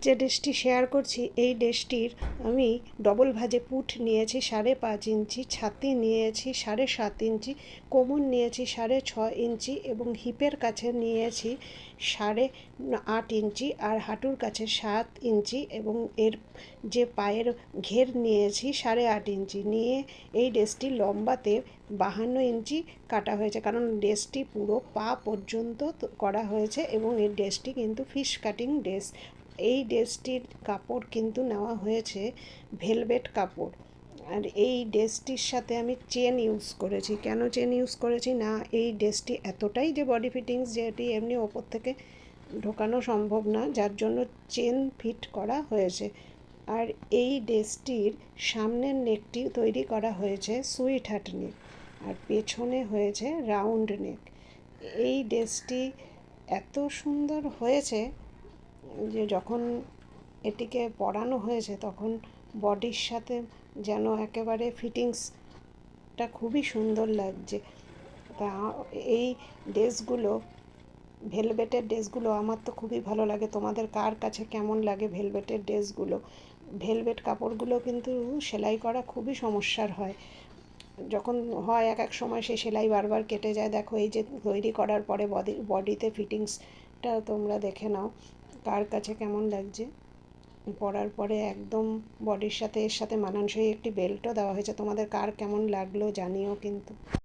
যে ড্রেসটি শেয়ার করছি এই ড্রেসটির আমি ডবল ভাজে পুট নিয়েছি 5.5 ইঞ্চি, ছাতি নিয়েছি 7.5 ইঞ্চি, কোমর নিয়েছি 6.5 ইঞ্চি এবং হিপের কাছে নিয়েছি 8.5 ইঞ্চি আর হাঁটুর কাছে 7 ইঞ্চি এবং এর যে পায়ের ঘের নিয়েছি 8.5 ইঞ্চি নিয়ে এই ড্রেসটি লম্বাতে 52 ইঞ্চি কাটা হয়েছে, কারণ ড্রেসটি পুরো পা পর্যন্ত করা হয়েছে এবং এই ড্রেসটি কিন্তু ফিশ কাটিং ড্রেস। এই ড্রেসটির কাপড় কিন্তু নেওয়া হয়েছে ভেলভেট কাপড়। আর এই ড্রেসটির সাথে আমি চেন ইউজ করেছি। কেন চেন ইউজ করেছি না, এই ড্রেসটি এতটাই যে বডি ফিটিংস, যেটি এমনি ওপর থেকে ঢোকানো সম্ভব না, যার জন্য চেন ফিট করা হয়েছে। আর এই ড্রেসটির সামনের নেকটি তৈরি করা হয়েছে সুইট হার্ট নেক আর পেছনে হয়েছে রাউন্ড নেক। এই ড্রেসটি এত সুন্দর হয়েছে যে যখন এটিকে পরানো হয়েছে তখন বডির সাথে যেন একেবারে ফিটিংসটা খুবই সুন্দর লাগছে। তা এই ড্রেসগুলো, ভেলভেটের ড্রেসগুলো আমার তো খুবই ভালো লাগে। তোমাদের কার কাছে কেমন লাগে ভেলভেটের ড্রেসগুলো? ভেলভেট কাপড়গুলো কিন্তু সেলাই করা খুবই সমস্যার হয়, যখন হয় এক এক সময় সেই সেলাই বারবার কেটে যায়। দেখো এই যে তৈরি করার পরে বডিতে ফিটিংসটা তোমরা দেখে নাও কার কাছে কেমন লাগছে। পরার পরে একদম বডির সাথে এর সাথে মানানসই একটি বেল্টও দেওয়া হয়েছে। তোমাদের কার কেমন লাগলো জানিও কিন্তু।